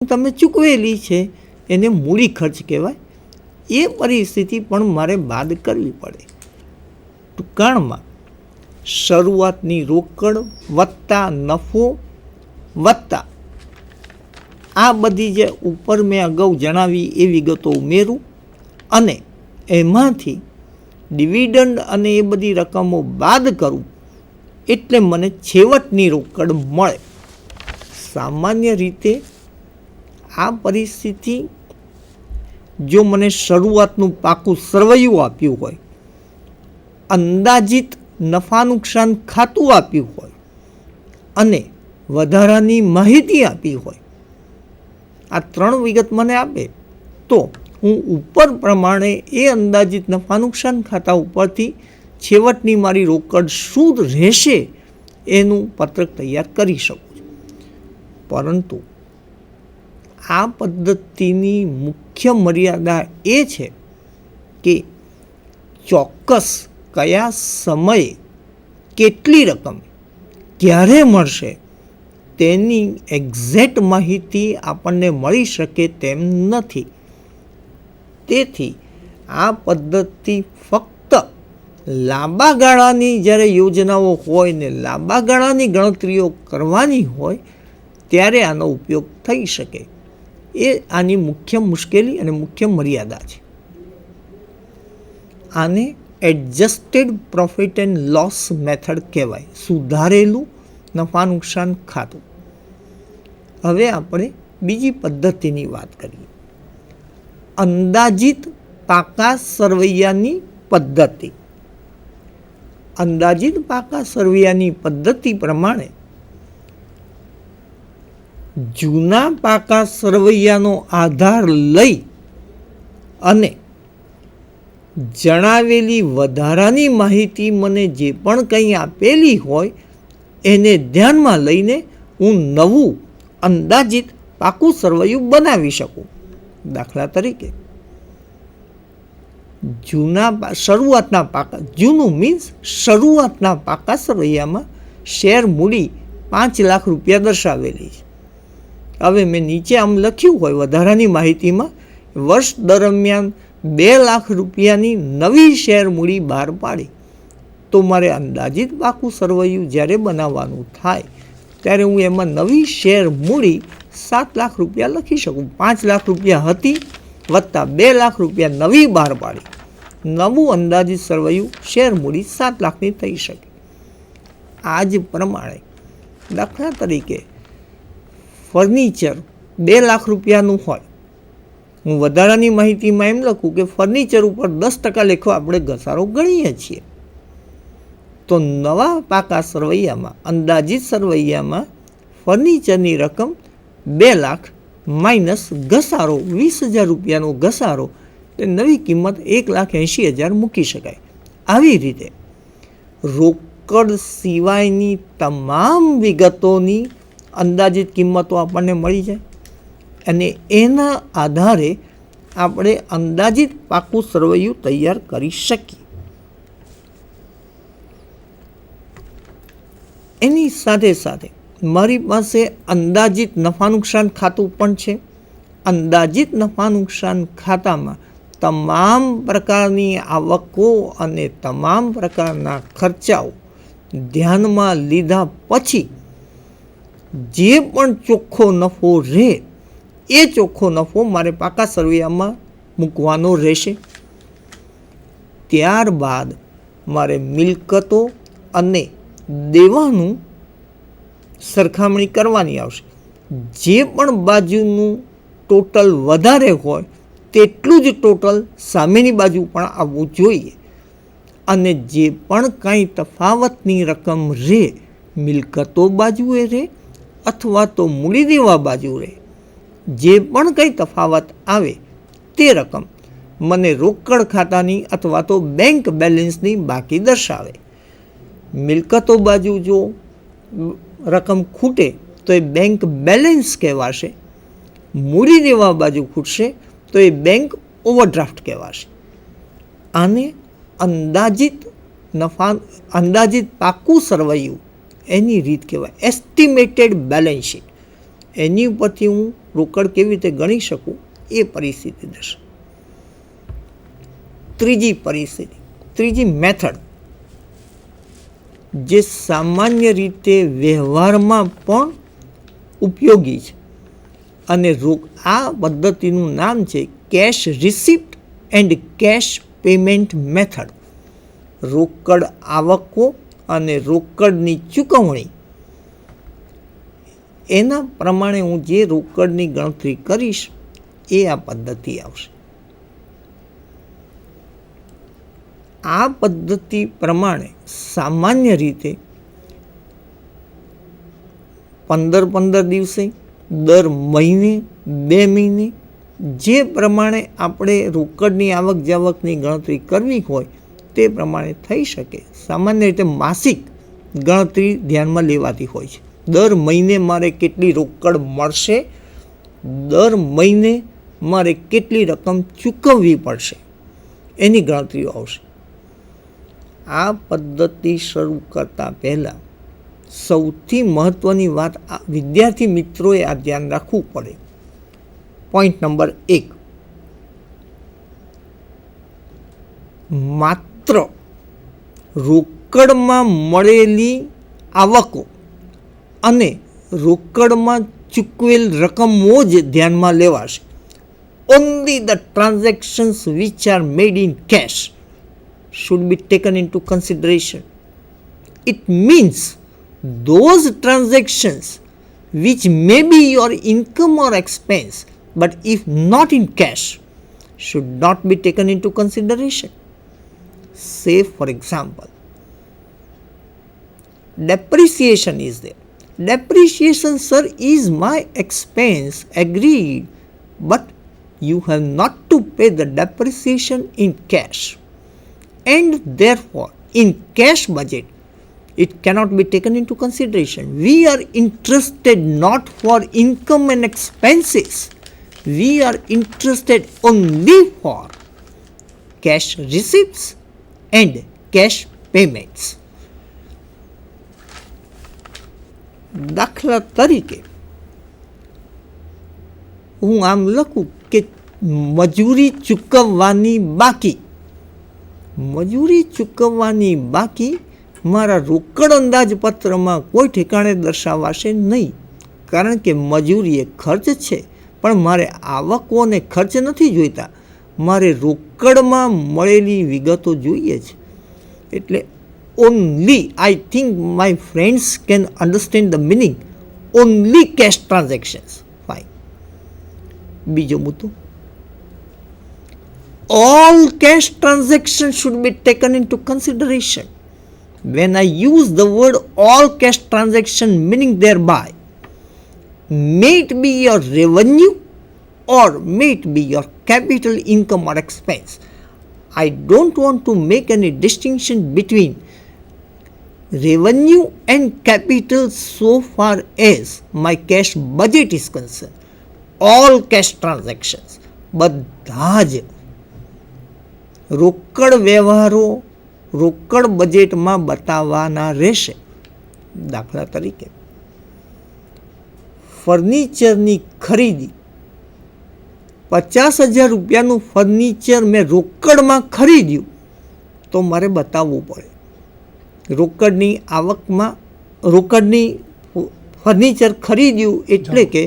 તમે ચૂકવેલી છે એને મૂડી ખર્ચ કહેવાય. એ પરિસ્થિતિ પણ મારે બાદ કરવી પડે. ટૂંકાણમાં શરૂઆતની રોકડ વત્તા નફો વત્તા આ બધી જે ઉપર મેં અગાઉ જણાવી એ વિગતો ઉમેરું અને એમાંથી ડિવિડન્ડ અને એ બધી રકમો બાદ કરું એટલે મને છેવટની રોકડ મળે. સામાન્ય રીતે આ પરિસ્થિતિ જો મને શરૂઆતનું પાકું સરવૈયું આપ્યું હોય, અંદાજિત નફા નુકસાન ખાતું આપ્યું હોય અને વધારાની માહિતી આપી હોય, આ ત્રણ વિગત મને આપે તો હું ઉપર પ્રમાણે એ અંદાજિત નફા નુકસાન ખાતા ઉપરથી છેવટની મારી રોકડ શું રહેશે એનું પત્રક તૈયાર કરી શકું છું. પરંતુ આ પદ્ધતિની મુખ્ય મર્યાદા એ છે કે ચોક્કસ કયા સમયે કેટલી રકમ ક્યારે મળશે તેની એક્ઝેક્ટ માહિતી આપણને મળી શકે તેમ નથી. તેથી આ પદ્ધતિ ફક્ત લાંબા ગાળાની જ્યારે યોજનાઓ હોય ને લાંબા ગાળાની ગણતરીઓ કરવાની હોય ત્યારે આનો ઉપયોગ થઈ શકે. એ આની મુખ્ય મુશ્કેલી અને મુખ્ય મર્યાદા છે. આને adjusted profit and loss method કહેવાય, સુધારેલું નફા નુકસાન ખાતું. હવે આપણે બીજી પદ્ધતિની વાત કરીએ, અંદાજિત પાકા સરવૈયાની પદ્ધતિ. અંદાજિત પાકા સરવૈયાની પદ્ધતિ પ્રમાણે જૂના પાકા સરવૈયાનો આધાર લઈ અને જણાવેલી વધારાની માહિતી મને જે પણ કંઈ આપેલી હોય એને ધ્યાનમાં લઈને હું નવું અંદાજિત પાકું સરવૈયું બનાવી શકું. દાખલા તરીકે શરૂઆતના પાકા, જૂનું મીન્સ શરૂઆતના પાકા સરવૈયામાં શેર મૂડી 5 લાખ રૂપિયા દર્શાવેલી છે. હવે મેં નીચે આમ લખ્યું હોય વધારાની માહિતીમાં વર્ષ દરમિયાન 2 લાખ રૂપિયાની નવી શેર મૂડી બહાર પાડી, તો મારે અંદાજિત પાકું સરવૈયું જ્યારે બનાવવાનું થાય ત્યારે હું એમાં નવી શેર મૂડી 7 લાખ રૂપિયા લખી શકું. 5 લાખ રૂપિયા હતી વત્તા 2 લાખ રૂપિયા નવી બહાર પાડી, નવું અંદાજિત સરવૈયું શેર મૂડી 7 લાખની થઈ શકે. આ જ પ્રમાણે દાખલા તરીકે ફર્નિચર 2 લાખ રૂપિયાનું હોય, હું વધારાની માહિતીમાં એમ લખું કે ફર્નિચર ઉપર 10% લેખો આપણે ઘસારો ગણીએ છીએ, તો નવા પાકા સરવૈયામાં અંદાજિત સરવૈયામાં ફર્નિચરની રકમ 2 લાખ માઇનસ ઘસારો 20,000 રૂપિયાનો ઘસારો, તે નવી કિંમત 1,80,000 મૂકી શકાય. આવી રીતે રોકડ સિવાયની તમામ વિગતોની અંદાજિત કિંમતો આપણને મળી જાય અને એના આધારે આપણે અંદાજિત પાકું સરવૈયું તૈયાર કરી શકીએ. એની સાથે સાથે મારી પાસે અંદાજિત નફા નુકસાન ખાતું પણ છે. અંદાજિત નફા નુકસાન ખાતામાં તમામ પ્રકારની આવકો અને તમામ પ્રકારના ખર્ચાઓ ધ્યાનમાં લીધા પછી જે પણ ચોખ્ખો નફો રહે એ ચોખ્ખો નફો મારે પાકા સરવૈયામાં મૂકવાનો રહેશે. ત્યારબાદ મારે મિલકતો અને દેવાનું સરખામણી કરવાની આવશે. જે પણ બાજુનું ટોટલ વધારે હોય તેટલું જ ટોટલ સામેની બાજુ પણ આવવું જોઈએ અને જે પણ કાંઈ તફાવતની રકમ રહે મિલકતો બાજુએ રહે અથવા તો મૂડી દેવા બાજુ રહે, જે પણ કંઈ તફાવત આવે તે રકમ મને રોકડ ખાતાની અથવા તો બેંક બેલેન્સની બાકી દર્શાવે. મિલકતો બાજુ જો રકમ ખૂટે તો એ બેંક બેલેન્સ કહેવાશે, મૂડી દેવા બાજુ ખૂટશે તો એ બેંક ઓવરડ્રાફ્ટ કહેવાશે. આને અંદાજિત પાકું સરવૈયું એની રીત કહેવાય, એસ્ટિમેટેડ બેલેન્સ શીટ. એની ઉપરથી હું રોકડ કેવી રીતે ગણી શકું એ પરિસ્થિતિ દર્શાવે. ત્રીજી પરિસ્થિતિ, ત્રીજી મેથડ જે સામાન્ય રીતે વ્યવહારમાં પણ ઉપયોગી છે અને આ પદ્ધતિનું નામ છે cash receipt and cash payment method. રોકડ આવકો અને રોકડની ચૂકવણી એના પ્રમાણે હું જે રોકડની ગણતરી કરીશ એ આ પદ્ધતિ આવશે. આ પદ્ધતિ પ્રમાણે સામાન્ય રીતે 15 દિવસે, દર મહિને, 2 મહિને જે પ્રમાણે આપણે રોકડની આવક જાવકની ગણતરી કરવી હોય તે પ્રમાણે થઈ શકે. સામાન્ય રીતે માસિક ગણતરી ધ્યાનમાં લેવાતી હોય છે. દર મહિને મારે કેટલી રોકડ મળશે, દર મહિને મારે કેટલી રકમ ચૂકવવી પડશે એની ગણતરીઓ આવશે. આ પદ્ધતિ શરૂ કરતાં પહેલાં સૌથી મહત્ત્વની વાત વિદ્યાર્થી મિત્રોએ આ ધ્યાન રાખવું પડે. પોઈન્ટ નંબર 1, માત્ર રોકડમાં મળેલી આવકો અને રોકડમાં ચૂકવેલ રકમો જ ધ્યાનમાં લેવાશે. Only the transactions which are made in cash should be taken into consideration. It means those transactions which may be your income or expense, but if not in cash, should not be taken into consideration. Say for example, depreciation is there. Depreciation, sir, is my expense, agreed, but you have not to pay the depreciation in cash. And therefore, in cash budget, it cannot be taken into consideration. We are interested not for income and expenses. We are interested only for cash receipts and cash payments. દાખલા તરીકે હું આમ લખું કે મજૂરી ચૂકવવાની બાકી મારા રોકડ અંદાજપત્રમાં કોઈ ઠેકાણે દર્શાવાશે નહીં, કારણ કે મજૂરી એ ખર્ચ છે. પણ મારે આવકો અને ખર્ચ નથી જોઈતા, મારે રોકડમાં મળેલી વિગતો જોઈએ છે. એટલે only, I think my friends can understand the meaning, only cash transactions. Fine. બીજો મુદ્દો, all cash transactions should be taken into consideration. When I use the word all cash transaction, meaning thereby, may it be your revenue or may it be your capital income or expense. I don't want to make any distinction between revenue and capital so far as my cash budget is concerned. All cash transactions, બધા જ રોકડ વ્યવહારો રોકડ બજેટમાં બતાવવાના રહેશે. દાખલા તરીકે ફર્નિચરની ખરીદી, 50,000 રૂપિયાનું ફર્નિચર મેં રોકડમાં ખરીદ્યું તો મારે બતાવવું પડે. રોકડની આવકમાં રોકડની ફર્નિચર ખરીદ્યું એટલે કે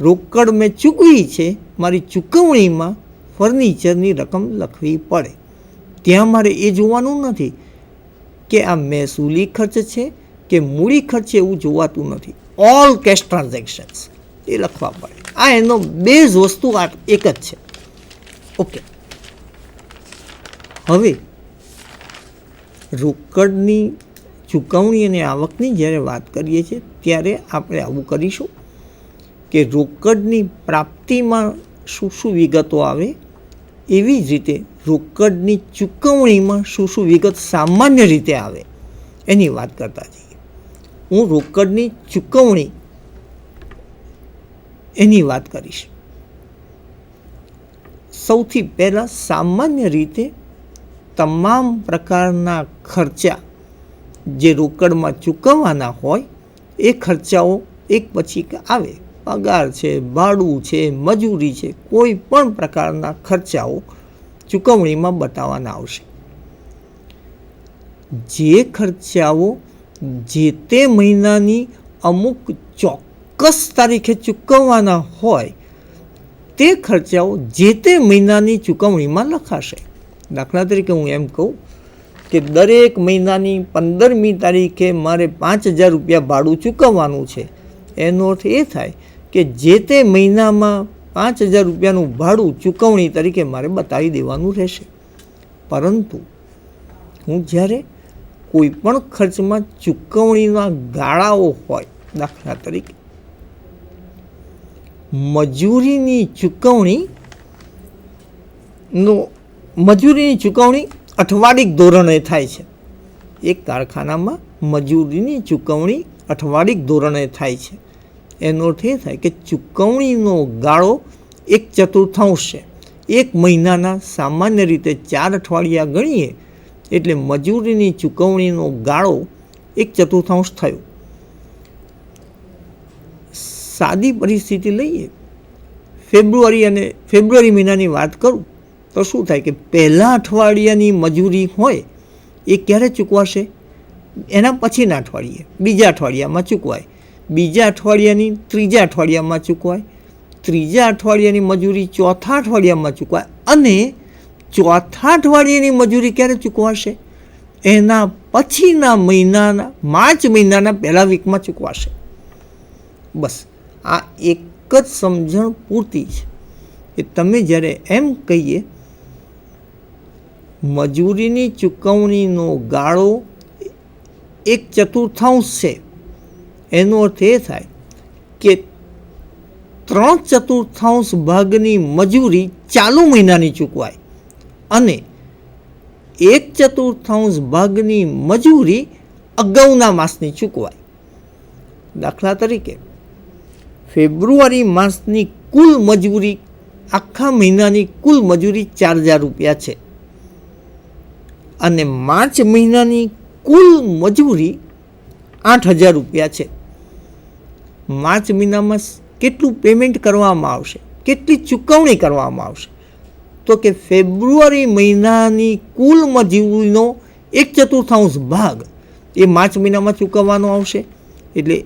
રોકડ મેં ચૂકવી છે, મારી ચૂકવણીમાં ફર્નિચરની રકમ લખવી પડે. ત્યાં મારે એ જોવાનું નથી કે આ મહેસૂલી ખર્ચ છે કે મૂડી ખર્ચ, એવું જોવાતું નથી. ઓલ કેશ ટ્રાન્ઝેક્શન્સ એ લખવા પડે. આ એનો બેઝ વસ્તુ આ એક જ છે. ઓકે, હવે રોકડની ચૂકવણી અને આવકની જ્યારે વાત કરીએ છીએ ત્યારે આપણે આવું કરીશું કે રોકડની પ્રાપ્તિમાં શું શું વિગતો આવે, એવી જ રીતે રોકડની ચૂકવણીમાં શું શું વિગત સામાન્ય રીતે આવે એની વાત કરતા જઈએ. હું રોકડની ચૂકવણી એની વાત કરીશ. સૌથી પહેલાં સામાન્ય રીતે તમામ પ્રકારના ખર્ચા જે રોકડમાં ચૂકવવાના હોય એ ખર્ચાઓ એક પછી આવે. પગાર છે, ભાડું છે, મજૂરી છે, કોઈ પણ પ્રકારના ખર્ચાઓ ચૂકવણીમાં બતાવવાના આવશે. જે ખર્ચાઓ જે તે મહિનાની અમુક ચોક્કસ તારીખે ચૂકવવાના હોય તે ખર્ચાઓ જે તે મહિનાની ચૂકવણીમાં લખાશે. દાખલા તરીકે હું એમ કહું કે દરેક મહિનાની 15મી તારીખે મારે 5,000 રૂપિયા ભાડું ચૂકવવાનું છે. એનો અર્થ એ થાય કે જે તે મહિનામાં 5,000 રૂપિયાનું ભાડું ચૂકવણી તરીકે મારે બતાવી દેવાનું રહેશે. પરંતુ હું જ્યારે કોઈ પણ ખર્ચમાં ચૂકવણીના ગાળાઓ હોય, દાખલા તરીકે મજૂરીની ચૂકવણી અઠવાડિક ધોરણે થાય છે. એક કારખાનામાં મજૂરીની ચૂકવણી અઠવાડિક ધોરણે થાય છે. એનો અર્થ એ થાય કે ચૂકવણીનો ગાળો 1/4 છે. એક મહિનાના સામાન્ય રીતે 4 અઠવાડિયા ગણીએ એટલે મજૂરીની ચૂકવણીનો ગાળો 1/4 થયો. સાદી પરિસ્થિતિ લઈએ, ફેબ્રુઆરી મહિનાની વાત કરું તો શું થાય કે પહેલા અઠવાડિયાની મજૂરી હોય એ ક્યારે ચૂકવાશે? એના પછીના અઠવાડિયે, બીજા અઠવાડિયામાં ચૂકવાય, બીજા અઠવાડિયાની ત્રીજા અઠવાડિયામાં ચૂકવાય, ત્રીજા અઠવાડિયાની મજૂરી ચોથા અઠવાડિયામાં ચૂકવાય અને ચોથા અઠવાડિયાની મજૂરી ક્યારે ચૂકવાશે? એના પછીના મહિનાના માર્ચ મહિનાના પહેલા વીકમાં ચૂકવાશે. બસ આ એક જ સમજણ પૂરતી છે કે તમે જ્યારે એમ કહીએ મજૂરીની ચૂકવણીનો ગાળો 1/4 છે, એનો અર્થ એ થાય કે 3/4 ભાગની મજૂરી ચાલુ મહિનાની ચૂકવાય અને 1/4 ભાગની મજૂરી અગાઉના માસની ચૂકવાય. દાખલા તરીકે ફેબ્રુઆરી માસની કુલ મજૂરી, આખા મહિનાની કુલ મજૂરી 4,000 રૂપિયા છે અને માર્ચ મહિનાની કુલ મજૂરી 8,000 રૂપિયા છે. માર્ચ મહિનામાં કેટલું પેમેન્ટ કરવામાં આવશે, કેટલી ચૂકવણી કરવામાં આવશે? તો કે ફેબ્રુઆરી મહિનાની કુલ મજૂરીનો 1/4 ભાગ એ માર્ચ મહિનામાં ચૂકવવાનો આવશે. એટલે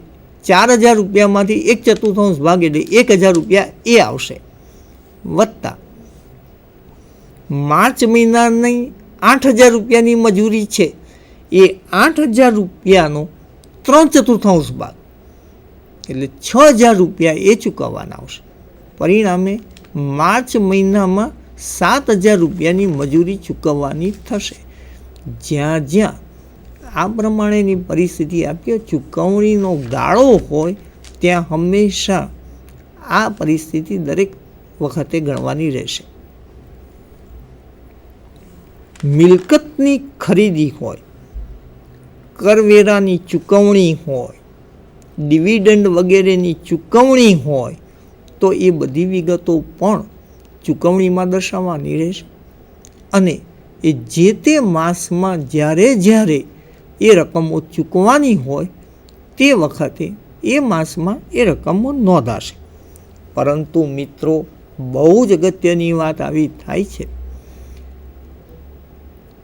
4,000 રૂપિયામાંથી 1/4 ભાગ એટલે 1,000 રૂપિયા એ આવશે, વત્તા માર્ચ મહિનાની 8,000 રૂપિયાની મજૂરી છે એ 8,000 રૂપિયાનો 3/4 ભાગ એટલે 6,000 રૂપિયા એ ચૂકવવાના આવશે. પરિણામે માર્ચ મહિનામાં 7,000 રૂપિયાની મજૂરી ચૂકવવાની થશે. જ્યાં જ્યાં આ પ્રમાણેની પરિસ્થિતિ આપીએ ચૂકવણીનો ગાળો હોય ત્યાં હંમેશા આ પરિસ્થિતિ દરેક વખતે ગણવાની રહેશે. મિલકતની ખરીદી હોય, કરવેરાની ચૂકવણી હોય, ડિવિડન્ડ વગેરેની ચૂકવણી હોય તો એ બધી વિગતો પણ ચૂકવણીમાં દર્શાવવાની રહેશે અને એ જે તે માસમાં જ્યારે એ રકમો ચૂકવવાની હોય તે વખતે એ માસમાં એ રકમો નોંધાશે. પરંતુ મિત્રો બહુ જ અગત્યની વાત આવી થાય છે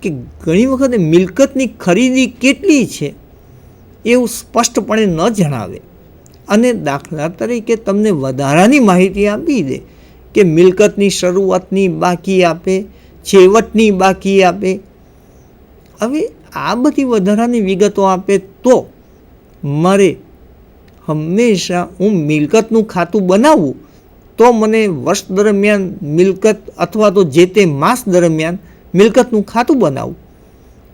કે ઘણી વખતે મિલકતની ખરીદી કેટલી છે એવું સ્પષ્ટપણે ન જણાવે અને દાખલા તરીકે તમને વધારાની માહિતી આપી દે કે મિલકતની શરૂઆતની બાકી આપે, છેવટની બાકી આપે. હવે આ બધી વધારાની વિગતો આપે તો મારે હંમેશા હું મિલકતનું ખાતું બનાવું તો મને વર્ષ દરમિયાન મિલકત અથવા તો જે તે માસ દરમિયાન મિલકતનું ખાતું બનાવું.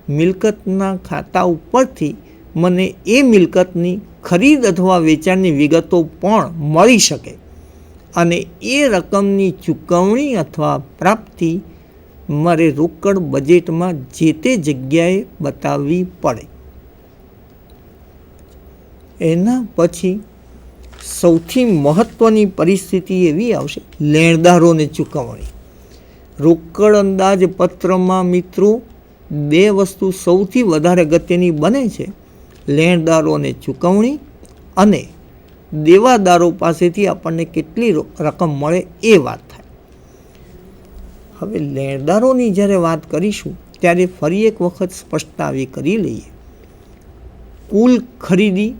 મિલકતના ખાતા ઉપરથી મને એ મિલકતની ખરીદ અથવા વેચાણની વિગતો પણ મળી શકે અને એ રકમની ચૂકવણી અથવા પ્રાપ્તિ મારે રોકડ બજેટમાં જે તે જગ્યાએ બતાવવી પડે. એના પછી સૌથી મહત્ત્વની પરિસ્થિતિ એવી આવશે લેણદારોને ચૂકવણી. રોકડ અંદાજપત્રમાં મિત્રો 2 વસ્તુ સૌથી વધારે અગત્યની બને છે, લેણદારોને ચૂકવણી અને દેવાદારો પાસેથી આપણને કેટલી રકમ મળે એ વાત થાય. હવે લેણદારોની જ્યારે વાત કરીશું ત્યારે ફરી એક વખત સ્પષ્ટતા આવી કરી લઈએ. કુલ ખરીદી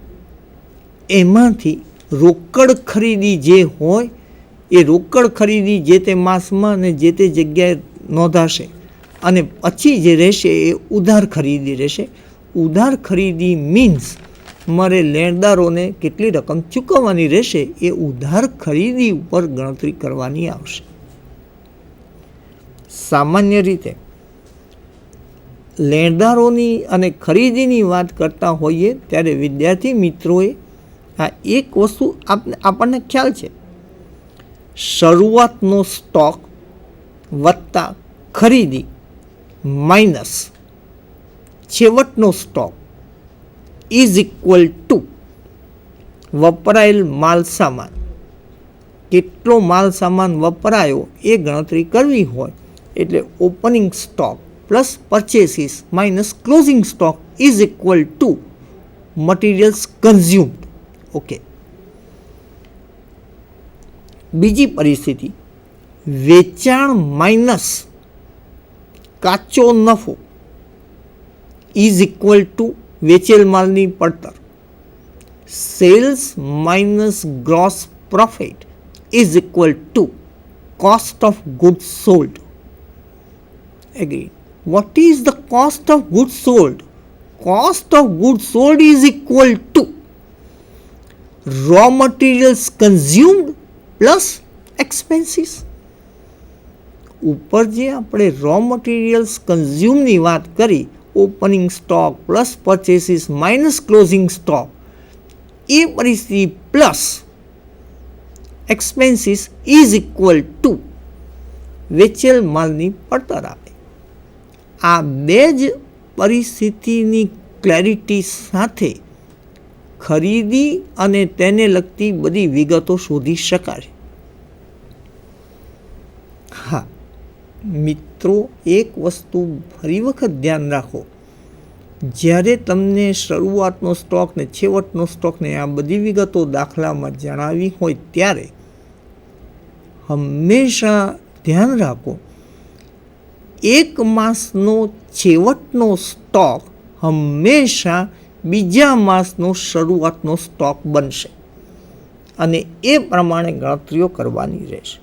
એમાંથી રોકડ ખરીદી જે હોય એ રોકડ ખરીદી જે તે માસમાં અને જે તે જગ્યાએ નોંધાશે અને પછી જે રહેશે એ ઉધાર ખરીદી રહેશે. ઉધાર ખરીદી મીન્સ મારે લેણદારોને કેટલી રકમ ચૂકવવાની રહેશે એ ઉધાર ખરીદી ઉપર ગણતરી કરવાની આવશે. સામાન્ય રીતે લેણદારોની અને ખરીદીની વાત કરતા હોઈએ ત્યારે વિદ્યાર્થી મિત્રોએ આ એક વસ્તુ આપણને ખ્યાલ છે, શરૂઆતનો સ્ટોક વત્તા ખરીદી માઇનસ છેવટનો સ્ટોક ઇઝ ઇક્વલ ટુ વપરાયેલ માલ સામાન. કેટલો માલ સામાન વપરાયો એ ગણતરી કરવી હોય એટલે opening stock plus purchases minus closing stock is equal to materials consumed. Okay. બીજી પરિસ્થિતિ, વેચાણ માઇનસ કાચો નફો ઇઝ ઇક્વલ ટુ વેચેલ માલની પડતર. Sales minus gross profit is equal to cost of goods sold. Agreed. What is the cost of goods sold? Cost of goods sold is equal to raw materials consumed plus expenses. ઉપર જે આપણે row materials કન્ઝ્યુમની વાત કરી, opening stock plus purchases minus closing stock, એ પરિસ્થિતિ plus expenses is equal to વેચેલ માલની પડતર આપે. આ બે જ પરિસ્થિતિની ક્લેરિટી સાથે ખરીદી અને તેને લગતી બધી વિગતો શોધી શકાય. હા મિત્રો, એક વસ્તુ ફરી વખત ધ્યાન રાખો, જ્યારે તમને શરૂઆતનો સ્ટોક ને છેવટનો સ્ટોક ને આ બધી વિગતો દાખલામાં જણાવી હોય ત્યારે હંમેશા ધ્યાન રાખો, એક માસનો છેવટનો સ્ટોક હંમેશા બીજા માસનો શરૂઆતનો સ્ટોક બનશે અને એ પ્રમાણે ગણતરીઓ કરવાની રહેશે.